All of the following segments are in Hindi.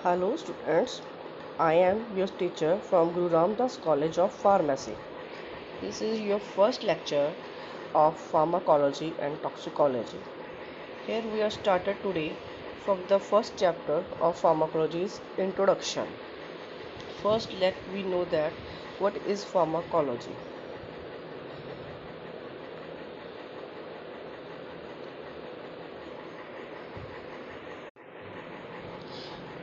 Hello students, I am your teacher from Guru Ramdas College of Pharmacy. This is your first lecture of pharmacology and toxicology. Here we are started today from the first chapter of pharmacology's introduction. First let we know that what is pharmacology.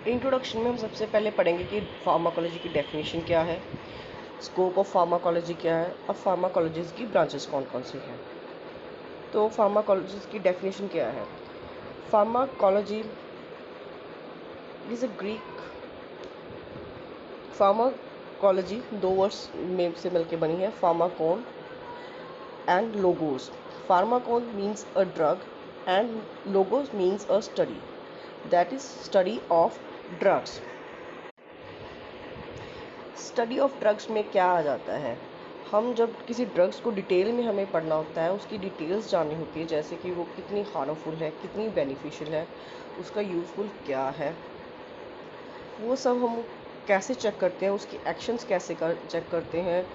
Introduction में हम सबसे पहले पढ़ेंगे कि फार्माकोलॉजी की डेफिनेशन क्या है, स्कोप ऑफ फार्माकोलॉजी क्या है और फार्माकोलॉजीज की ब्रांचेस कौन कौन सी हैं। तो फार्माकोलॉजीज की डेफिनेशन क्या है। Pharmacology is a Greek pharmacology दो वर्ड्स में से मिलकर बनी है, pharmakon and logos. Pharmakon means a drug and logos means a study, that is study of drugs. Study of drugs में क्या आ जाता है, हम जब किसी ड्रग्स को डिटेल में हमें पढ़ना होता है, उसकी डिटेल्स जाननी होती है, जैसे कि वो कितनी हार्मफुल है, कितनी बेनिफिशियल है, उसका यूज़फुल क्या है, वो सब हम कैसे चेक करते हैं, उसकी एक्शंस कैसे चेक करते हैं,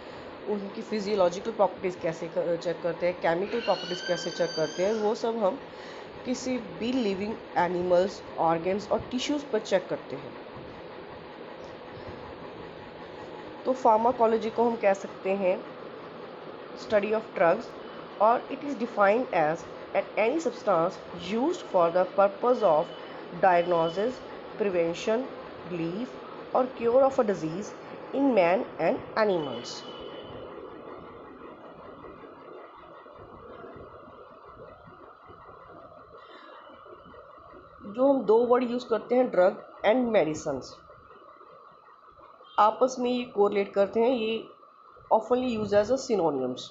उनकी फिजियोलॉजिकल प्रॉपर्टीज़ कैसे चेक करते हैं, केमिकल प्रॉपर्टीज़ कैसे चेक करते हैं, वो सब हम किसी भी लिविंग एनिमल्स, ऑर्गन्स और टिश्यूज़ पर चेक करते हैं। तो फार्माकोलॉजी को हम कह सकते हैं स्टडी ऑफ ड्रग्स, और it is defined as any substance used for the purpose of diagnosis, prevention, relief, or cure of a disease in man and animals. जो हम दो वर्ड यूज़ करते हैं, ड्रग एंड मेडिसन्स, आपस में ये कोरिलेट करते हैं, ये ऑफनली use as a synonyms.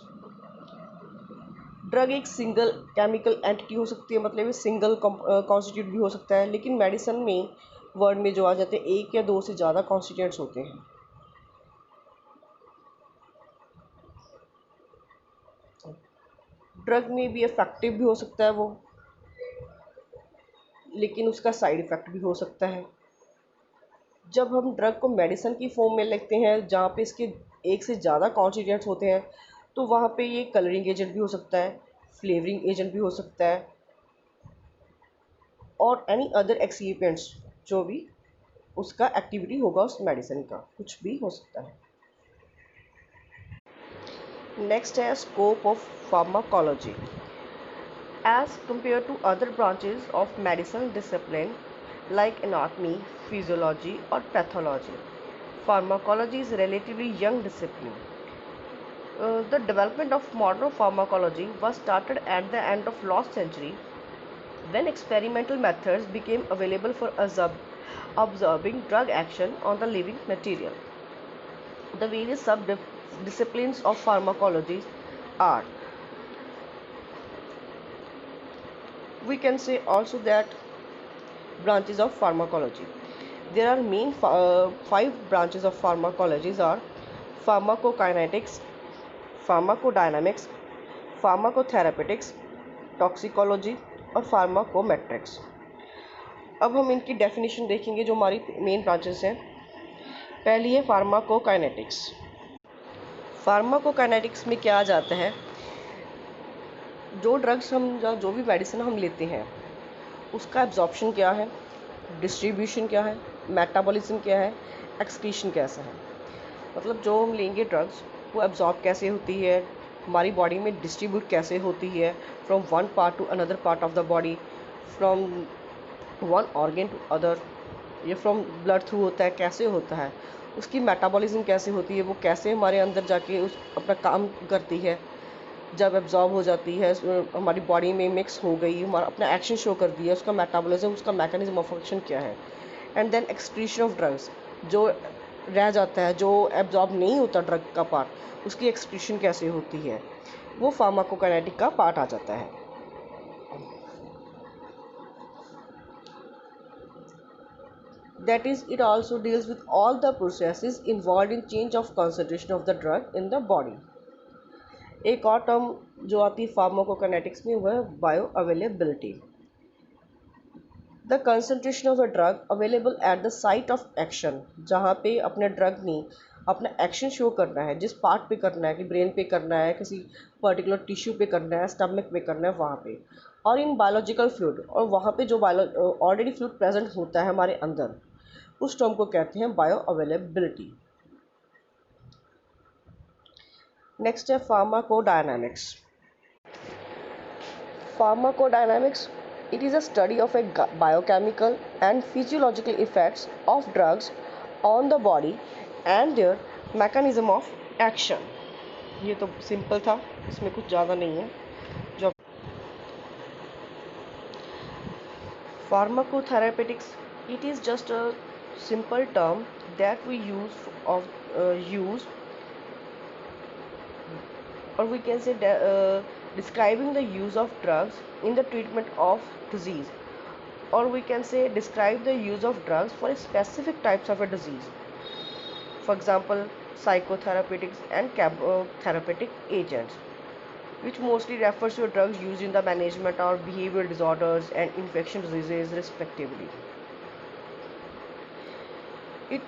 Drug एक सिंगल केमिकल एंटिटी हो सकती है, मतलब ये सिंगल कॉन्स्टिट्यूट भी हो सकता है, लेकिन मेडिसिन में वर्ड में जो आ जाते हैं, एक या दो से ज़्यादा कॉन्स्टिट्यूएंट्स होते हैं। ड्रग में भी इफेक्टिव भी हो सकता है वो, लेकिन उसका साइड इफ़ेक्ट भी हो सकता है। जब हम ड्रग को मेडिसिन की फॉर्म में लिखते हैं, जहाँ पे इसके एक से ज़्यादा कॉन्स्टिट्यूएंट्स होते हैं, तो वहाँ पे ये कलरिंग एजेंट भी हो सकता है, फ्लेवरिंग एजेंट भी हो सकता है, और एनी अदर एक्सीपिएंट्स जो भी उसका एक्टिविटी होगा उस मेडिसिन का, कुछ भी हो सकता है। नेक्स्ट है scope of pharmacology. As compared to other branches of medicine discipline like anatomy, physiology or pathology, pharmacology is a relatively young discipline. The development of modern pharmacology was started at the end of last century when experimental methods became available for observing drug action on the living material. The various sub-disciplines of pharmacology are, we can say also that, branches of pharmacology. There are main five branches of pharmacology are pharmacokinetics, pharmacodynamics, pharmacotherapeutics, toxicology और फार्माकोमेट्रिक्स। अब हम इनकी डेफिनेशन देखेंगे, जो हमारी मेन ब्रांचेस हैं। पहली है फार्माकोकाइनेटिक्स। फार्माकोकाइनेटिक्स में क्या आ जाता है, जो ड्रग्स हम या जो भी मेडिसिन हम लेते हैं, उसका एब्जॉर्प्शन क्या है, डिस्ट्रीब्यूशन क्या है, मेटाबॉलिज्म क्या है, एक्सक्रीशन कैसा है। मतलब जो हम लेंगे ड्रग्स, वो एब्जॉर्ब कैसे होती है, हमारी बॉडी में डिस्ट्रीब्यूट कैसे होती है, from one part to another part of the body, from one organ to other, ये फ्रॉम ब्लड थ्रू होता है, कैसे होता है, उसकी मेटाबॉलिज्म कैसे होती है, वो कैसे हमारे अंदर जाके उस अपना काम करती है, जब एब्जॉर्ब हो जाती है, हमारी बॉडी में मिक्स हो गई, हमारा अपना एक्शन शो कर दिया, उसका मेटाबॉलिज्म, उसका मैकेनिज्म ऑफ एक्शन क्या है। And then excretion of drugs, जो रह जाता है, जो एब्जॉर्ब नहीं होता ड्रग का पार्ट, उसकी एक्सक्रीशन कैसे होती है, वो फार्माकोकाइनेटिक का पार्ट आ जाता है। That is, it also deals with all the processes involved in change of concentration of the drug in the body. एक और टर्म जो आती है फार्माकोकाइनेटिक्स में, वह bio availability. The concentration of the drug available at the site of action, जहाँ पे अपने ड्रग ने अपना एक्शन शो करना है, जिस पार्ट पे करना है, कि ब्रेन पे करना है, किसी पर्टिकुलर टिश्यू पे करना है, स्टमक पे करना है, वहाँ पे। और इन बायोलॉजिकल फ्लूइड, और वहाँ पे जो ऑलरेडी फ्लूइड प्रेजेंट होता है हमारे अंदर, उस टर्म को कहते हैं बायो अवेलेबिलिटी। नेक्स्ट है pharmacodynamics. Pharmacodynamics, it is a study of a biochemical and physiological effects of drugs on the body and their mechanism of action. ये तो सिंपल था, इसमें कुछ ज़्यादा नहीं है। जो pharmacotherapeutics, it is just a simple term that we use, or we can say describing the use of drugs in the treatment of disease, or we can say describe the use of drugs for specific types of a disease. For example, psychotherapeutics and chemotherapeutic agents, which mostly refers to drugs used in the management of behavioral disorders and infection diseases respectively. It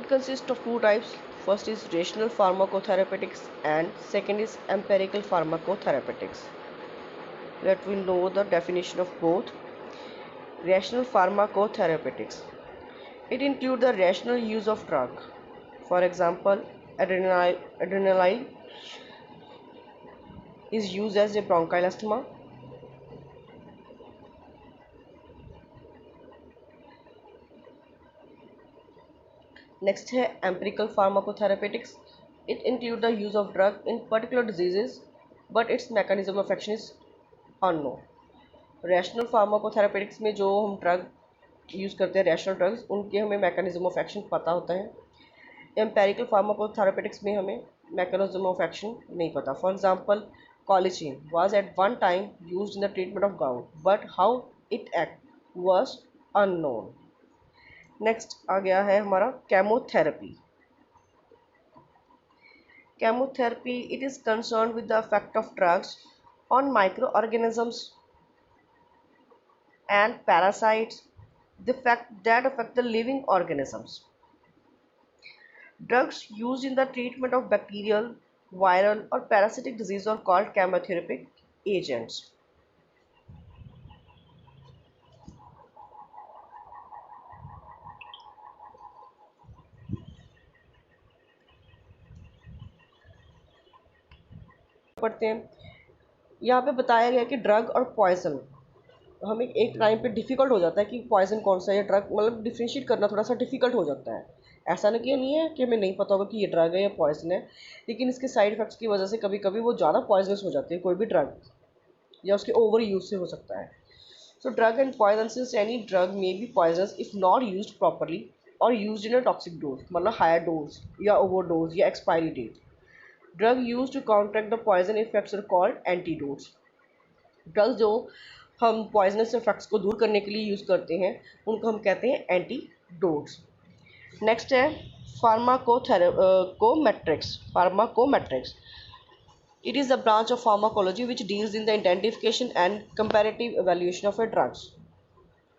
consists of two types. First is rational pharmacotherapeutics and second is empirical pharmacotherapeutics. Let we know the definition of both. Rational pharmacotherapeutics. It includes the rational use of drug. For example, adrenaline is used as a bronchial asthma. Next है empirical pharmacotherapeutics. It includes the use of drug in particular diseases, but its mechanism of action is unknown. Rational pharmacotherapeutics में जो हम ड्रग यूज़ करते हैं, रैशनल ड्रग्स, उनके हमें मैकेनिज्म ऑफ एक्शन पता होता है। एम्पेरिकल फार्माकोथेरापेटिक्स में हमें मैकेनिज्म ऑफ एक्शन नहीं पता। For example, कॉलिचीन was at one time used in the treatment of gout, but how it act was unknown. Next आ गया है हमारा chemotherapy. Chemotherapy, it is concerned with the effect of drugs on microorganisms and parasites, that affect the living organisms. Drugs used in the treatment of bacterial, viral or parasitic disease are called chemotherapeutic agents. पढ़ते हैं, यहाँ पे बताया गया कि ड्रग और पॉइजन, हमें एक टाइम पे डिफ़िकल्ट हो जाता है कि पॉइजन कौन सा है, ड्रग, मतलब डिफ्रेंशिएट करना थोड़ा सा डिफ़िकल्ट हो जाता है। ऐसा नहीं है कि हमें नहीं पता होगा कि ये ड्रग है या पॉइजन है, लेकिन इसके साइड इफ़ेक्ट्स की वजह से कभी कभी वो ज़्यादा पॉइजनस हो जाते हैं, कोई भी ड्रग, या उसके ओवर यूज से हो सकता है। So drug and poison, since any drug may be poisonous if not used properly और used in a toxic dose, मतलब हायर डोज या ओवर डोज या expiry date. Drug use to counteract the poison effects are called antidotes. Drugs जो हम पॉइजनस इफेक्ट्स को दूर करने के लिए यूज़ करते हैं, उनको हम कहते हैं एंटीडोट्स। नेक्स्ट है फार्माकोमेट्रिक्स। It is a branch of pharmacology which deals in the identification and comparative evaluation of a drugs.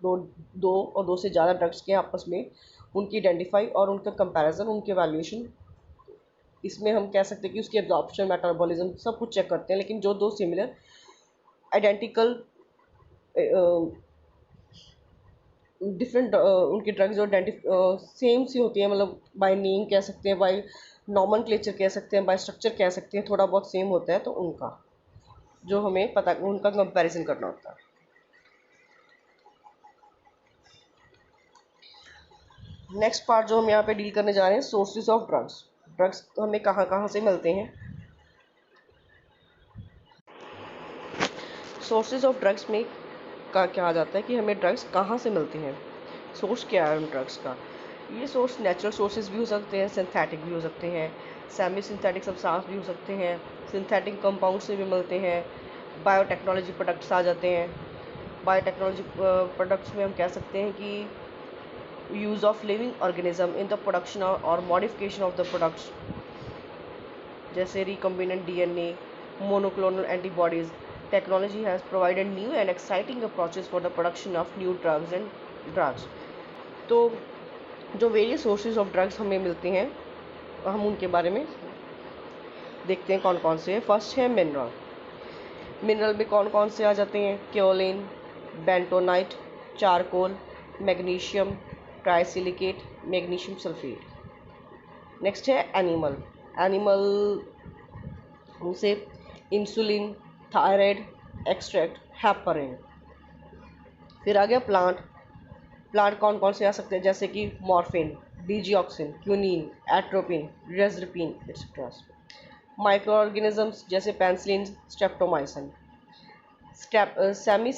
दो और दो से ज़्यादा ड्रग्स के आपस में उनकी आइडेंटिफाई और उनका कंपैरिजन, उनके वैल्यूएशन, इसमें हम कह सकते हैं कि उसकी एब्जॉर्प्शन, मेटाबॉलिज्म सब कुछ चेक करते हैं। लेकिन जो दो सिमिलर आइडेंटिकल डिफरेंट उनकी ड्रग्स जो सेम सी होती है, मतलब बाय नेम कह सकते हैं, बाय नॉमेनक्लेचर कह सकते हैं, बाय स्ट्रक्चर कह सकते हैं, थोड़ा बहुत सेम होता है, तो उनका जो हमें पता, उनका कंपैरिजन करना होता है। नेक्स्ट पार्ट जो हम यहाँ पे डील करने जा रहे हैं, सोर्सेज ऑफ ड्रग्स। ड्रग्स हमें कहाँ कहाँ से मिलते हैं। सोर्सेज ऑफ ड्रग्स में क्या आ जाता है कि हमें ड्रग्स कहाँ से मिलती हैं, सोर्स क्या है उन ड्रग्स का। ये सोर्स नेचुरल सोर्सेज भी हो सकते हैं, सिंथेटिक भी हो सकते हैं, सेमी सिंथेटिक सब्सटेंस भी हो सकते हैं, सिंथेटिक कंपाउंड से भी मिलते हैं, बायोटेक्नोलॉजी प्रोडक्ट्स आ जाते हैं। बायोटेक्नोलॉजी प्रोडक्ट्स में हम कह सकते हैं कि use of living organism in the production और मॉडिफिकेशन ऑफ द प्रोडक्ट्स, जैसे recombinant DNA, monoclonal antibodies, Technology has provided new and exciting approaches for the production of new drugs. तो जो वेरियस सोर्सेज ऑफ ड्रग्स हमें मिलते हैं हम उनके बारे में देखते हैं कौन कौन से हैं। फर्स्ट है मिनरल। मिनरल में कौन कौन से आ जाते हैं? Kaolin, bentonite, charcoal, magnesium trisilicate, magnesium sulphate. Next है एनिमल। एनिमल से इंसुलिन, थायराइड एक्सट्रैक्ट, हेपरिन। फिर आ गया प्लांट। प्लांट कौन कौन से आ सकते हैं? जैसे कि morphine, digoxin, quinine, atropine, reserpine etcetera. Microorganisms जैसे penicillin, streptomycin. Semi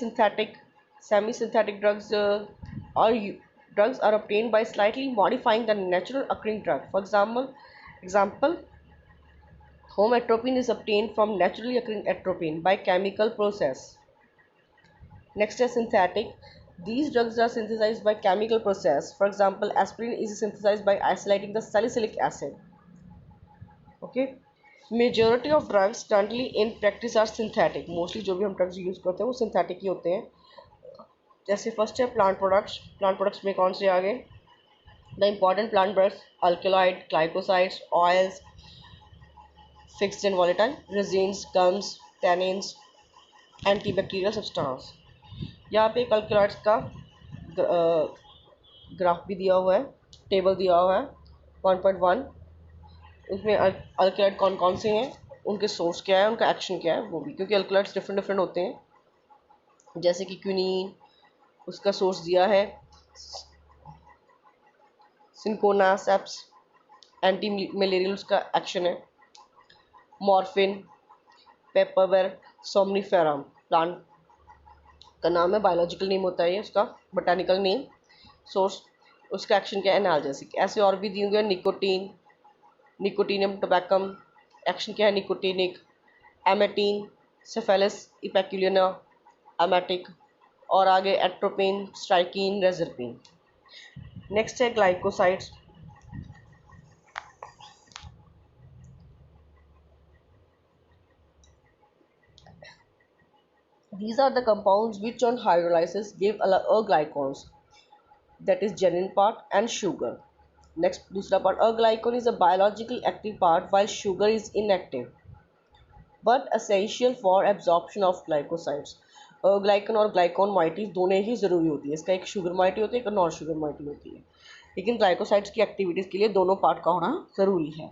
synthetic drugs are obtained by slightly modifying the natural occurring drug. For example, hometropin is obtained from naturally occurring atropine by chemical process. Next is synthetic. These drugs are synthesized by chemical process. For example, aspirin is synthesized by isolating the salicylic acid. Okay. Majority of drugs currently in practice are synthetic. Mostly जो भी हम drugs use करते हैं वो synthetic ही होते हैं। जैसे फर्स्ट है प्लांट प्रोडक्ट्स। प्लांट प्रोडक्ट्स में कौन से आ गए? The important plant products alkaloid, glycosides, oils, fixed and volatile, resins, gums, tannins, antibacterial substance. यहाँ पे एक अल्कलॉइड्स का ग्राफ भी दिया हुआ है, टेबल दिया हुआ है 1.1। उसमें अल्कलॉइड कौन कौन से हैं, उनके सोर्स क्या है, उनका एक्शन क्या है वो भी, क्योंकि अल्कलॉइड्स डिफरेंट डिफरेंट होते हैं। जैसे कि क्यूनिन, उसका सोर्स दिया है सिंकोनासेप्स, एंटी मलेरियल उसका एक्शन है। मॉर्फिन, पेपरवेर, सोमनीफेरम प्लांट का नाम है, बायोलॉजिकल नेम होता है ये उसका, बोटानिकल नेम। सोर्स उसका एक्शन क्या है? एनाल्जेसिक। ऐसे और भी दिए हुए हैं। निकोटीन, निकोटीनियम टोबैकम, एक्शन क्या है? निकोटीनिक। एमेटीन, सेफेलस इपेक्युलिना, एमेटिक। और आगे एट्रोपिन, स्ट्राइकिन, रेजरपिन। नेक्स्ट है glycosides. These are the compounds which on hydrolysis give a glycons, that is genin part and sugar. Next दूसरा part, a glycon is a biological active part while sugar is inactive but essential for absorption of glycosides. Glycan और ग्लाइकॉन माइटी दोनों ही ज़रूरी होती है। इसका एक शुगर माइटी होती है, एक नॉन शुगर माइटी होती है, लेकिन ग्लाइकोसाइड्स की एक्टिविटीज़ के लिए दोनों पार्ट का होना ज़रूरी है।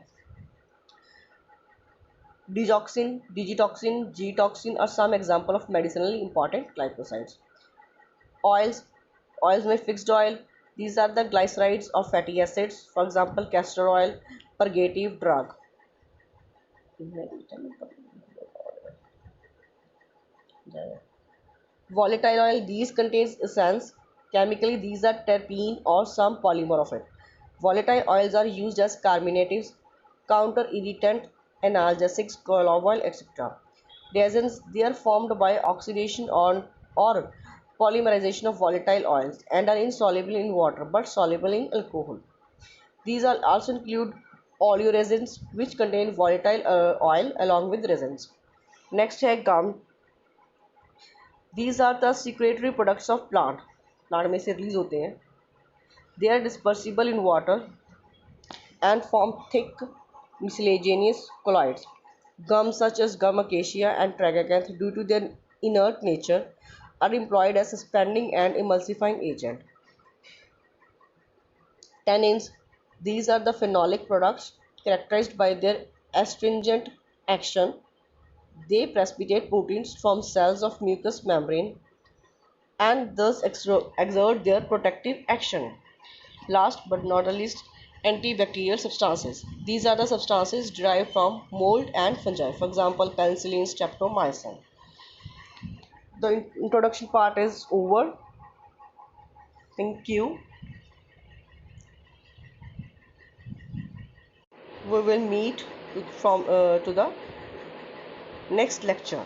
Digoxin, digitoxin, gitoxin are some example of medicinally important glycosides. Oils में fixed oil, these are the glycerides or fatty acids, for example castor oil, purgative drug. Volatile oil, these contains essence, chemically these are terpene or some polymer of it. Volatile oils are used as carminatives, counter irritant, analgesics, olive oil, etc. Resins, they are formed by oxidation or polymerization of volatile oils and are insoluble in water but soluble in alcohol. These are also include oleoresins which contain volatile oil along with resins. Next है gum. These are the secretory products of plant. Plant में से रिलीज होते हैं. They are dispersible in water and form thick mucilaginous colloids. Gums such as gum acacia and tragacanth, due to their inert nature, are employed as suspending and emulsifying agent. Tannins, these are the phenolic products characterized by their astringent action. They precipitate proteins from cells of mucous membrane and thus exert their protective action. Last but not the least, antibacterial substances. These are the substances derived from mold and fungi. For example, penicillin, streptomycin. The introduction part is over. Thank you. We will meet to the next lecture.